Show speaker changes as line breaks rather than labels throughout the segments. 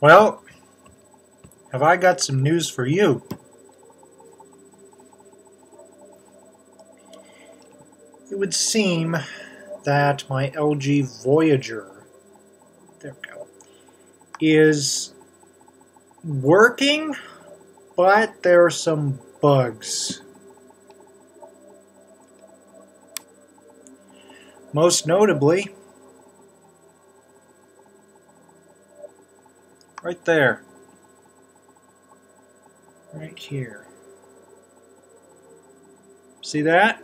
Well, have I got some news for you? It would seem that my LG Voyager, there we go, is working, but there are some bugs. Most notably, right there. Right here. See that?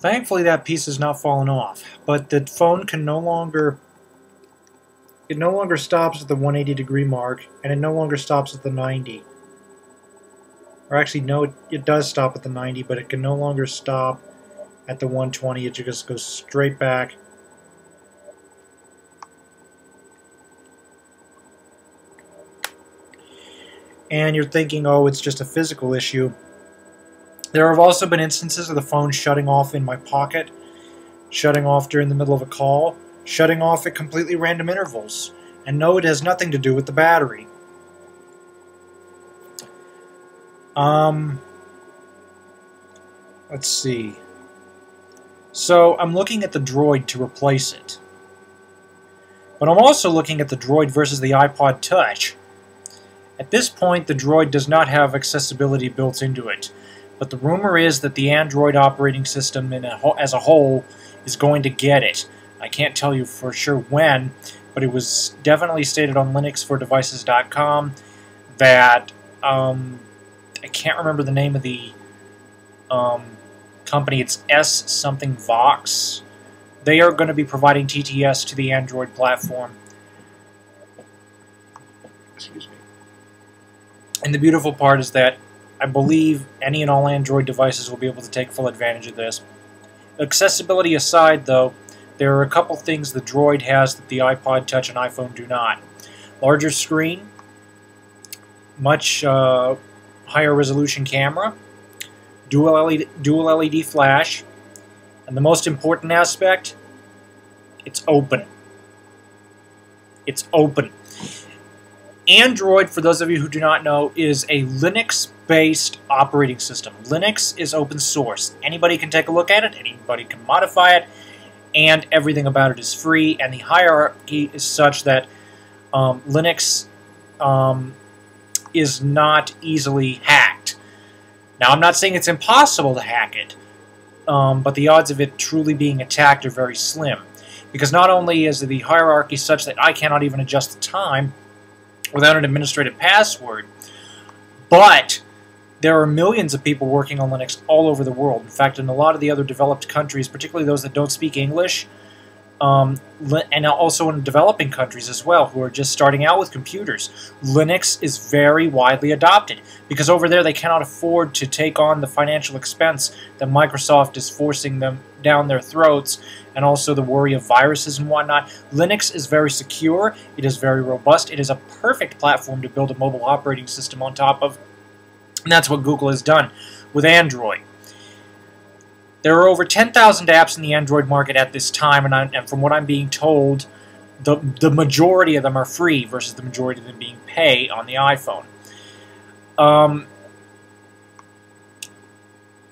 Thankfully that piece has not fallen off, but the phone can no longer stops at the 180-degree mark, and it no longer stops at the 90. Or actually, no, it does stop at the 90, but it can no longer stop at the 120. It just goes straight back. And you're thinking, oh, it's just a physical issue. There have also been instances of the phone shutting off in my pocket, shutting off during the middle of a call, shutting off at completely random intervals. And no, it has nothing to do with the battery. Let's see. So I'm looking at the Droid to replace it. But I'm also looking at the Droid versus the iPod Touch. At this point, the Droid does not have accessibility built into it. But the rumor is that the Android operating system as a whole is going to get it. I can't tell you for sure when, but it was definitely stated on linuxfordevices.com that I can't remember the name of the company. It's S something Vox. They are going to be providing TTS to the Android platform. Excuse me. And the beautiful part is that I believe any and all Android devices will be able to take full advantage of this. Accessibility aside, though, there are a couple things the Droid has that the iPod Touch and iPhone do not. Larger screen, much higher resolution camera, dual LED flash, and the most important aspect, it's open. It's open. Android, for those of you who do not know, is a Linux-based operating system. Linux is open source. Anybody can take a look at it, anybody can modify it, and everything about it is free, and the hierarchy is such that Linux is not easily hacked. Now, I'm not saying it's impossible to hack it, but the odds of it truly being attacked are very slim. Because not only is the hierarchy such that I cannot even adjust the time without an administrative password, but there are millions of people working on Linux all over the world. In fact, in a lot of the other developed countries, particularly those that don't speak English, and also in developing countries as well, who are just starting out with computers, Linux is very widely adopted, because over there they cannot afford to take on the financial expense that Microsoft is forcing them down their throats, and also the worry of viruses and whatnot. Linux is very secure, it is very robust, it is a perfect platform to build a mobile operating system on top of, and that's what Google has done with Android. There are over 10,000 apps in the Android market at this time, and from what I'm being told, the majority of them are free versus the majority of them being pay on the iPhone.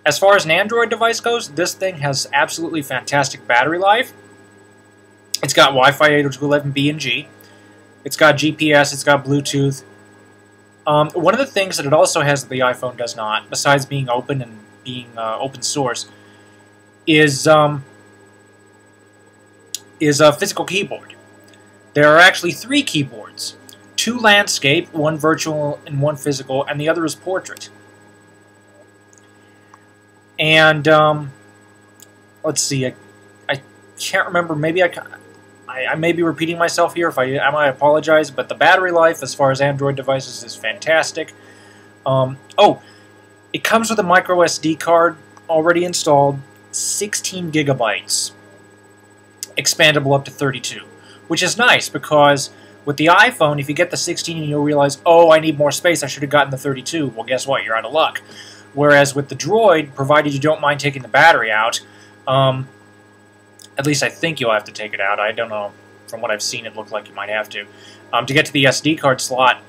As far as an Android device goes, this thing has absolutely fantastic battery life. It's got Wi-Fi 802.11b and G. It's got GPS, it's got Bluetooth. One of the things that it also has that the iPhone does not, besides being open and being open source, is a physical keyboard. There are actually 3 keyboards. 2 landscape, 1 virtual and 1 physical, and the other is portrait. And let's see, I can't remember, maybe I may be repeating myself here. If I am, I apologize, but the battery life as far as Android devices is fantastic. Oh, it comes with a micro SD card already installed, 16 gigabytes, expandable up to 32, which is nice because with the iPhone, if you get the 16 you'll realize, oh, I need more space, I should have gotten the 32. Well, guess what? You're out of luck. Whereas with the Droid, provided you don't mind taking the battery out, At least I think you'll have to take it out. I don't know. From what I've seen, it looked like you might have to. To get to the SD card slot,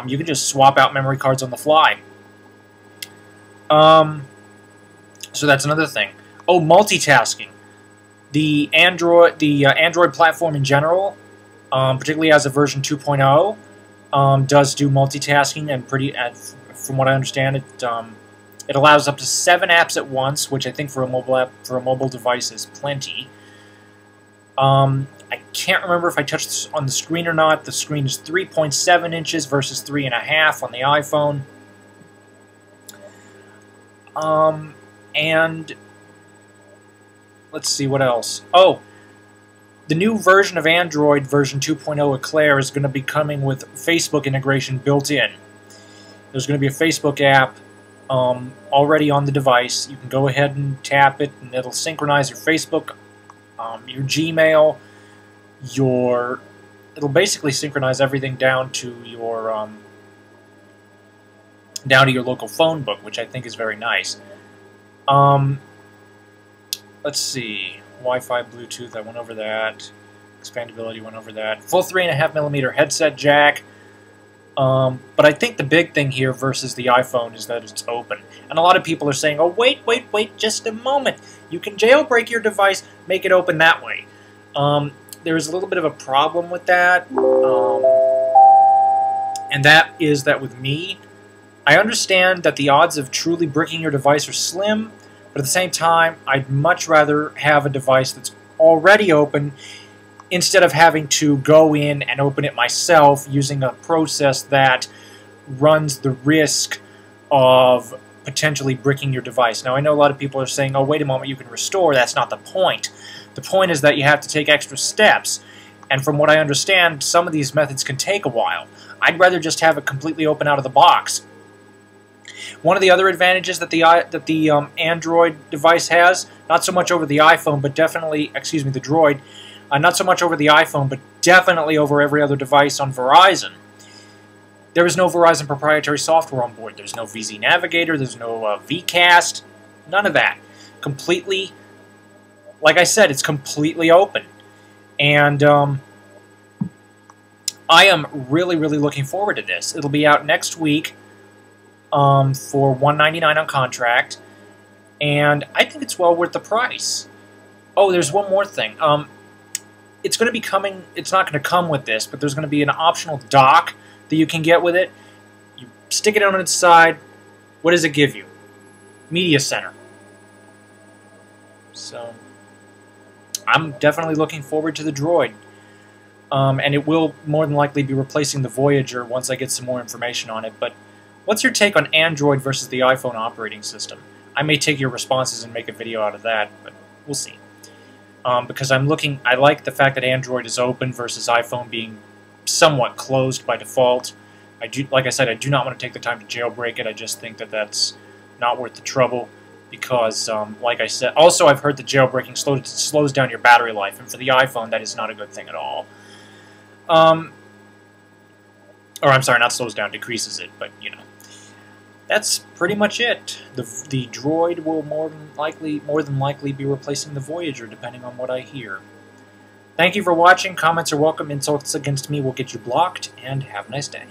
you can just swap out memory cards on the fly. So that's another thing. Oh, multitasking. The Android platform in general, particularly as a version 2.0, does do multitasking, and from what I understand, it allows up to 7 apps at once, which I think for a mobile device is plenty. I can't remember if I touched on the screen or not. The screen is 3.7 inches versus 3.5 on the iPhone. And let's see what else. Oh, the new version of Android, version 2.0 Eclair, is going to be coming with Facebook integration built in. There's going to be a Facebook app already on the device. You can go ahead and tap it, and it'll synchronize your Facebook, your Gmail, it'll basically synchronize everything down to your local phone book, which I think is very nice. Let's see, Wi-Fi, Bluetooth, I went over that. Expandability, went over that. Full 3.5mm headset jack. But I think the big thing here versus the iPhone is that it's open. And a lot of people are saying, oh, wait, just a moment. You can jailbreak your device, make it open that way. There's a little bit of a problem with that. And that is that with me, I understand that the odds of truly bricking your device are slim, but at the same time, I'd much rather have a device that's already open instead of having to go in and open it myself using a process that runs the risk of potentially bricking your device. Now, I know a lot of people are saying, oh, wait a moment, you can restore. That's not the point. The point is that you have to take extra steps. And from what I understand, some of these methods can take a while. I'd rather just have it completely open out of the box. One of the other advantages that the Android device has, not so much over the iPhone, but definitely, excuse me, the Droid, not so much over the iPhone, but definitely over every other device on Verizon. There is no Verizon proprietary software on board. There's no VZ Navigator, there's no VCast, none of that. Completely, like I said, it's completely open. And I am really, really looking forward to this. It'll be out next week for $199 on contract, and I think it's well worth the price. Oh, there's one more thing. It's going to be coming, it's not going to come with this, but there's going to be an optional dock that you can get with it. You stick it on its side. What does it give you? Media Center. So, I'm definitely looking forward to the Droid. And it will more than likely be replacing the Voyager once I get some more information on it. But what's your take on Android versus the iPhone operating system? I may take your responses and make a video out of that, but we'll see. Because I like the fact that Android is open versus iPhone being somewhat closed by default. Like I said, I do not want to take the time to jailbreak it. I just think that that's not worth the trouble. Because, like I said, also I've heard that jailbreaking slows down your battery life, and for the iPhone, that is not a good thing at all. Or I'm sorry, not slows down, decreases it, but, you know. That's pretty much it. The Droid will more than likely be replacing the Voyager, depending on what I hear. Thank you for watching. Comments are welcome. Insults against me will get you blocked, and have a nice day.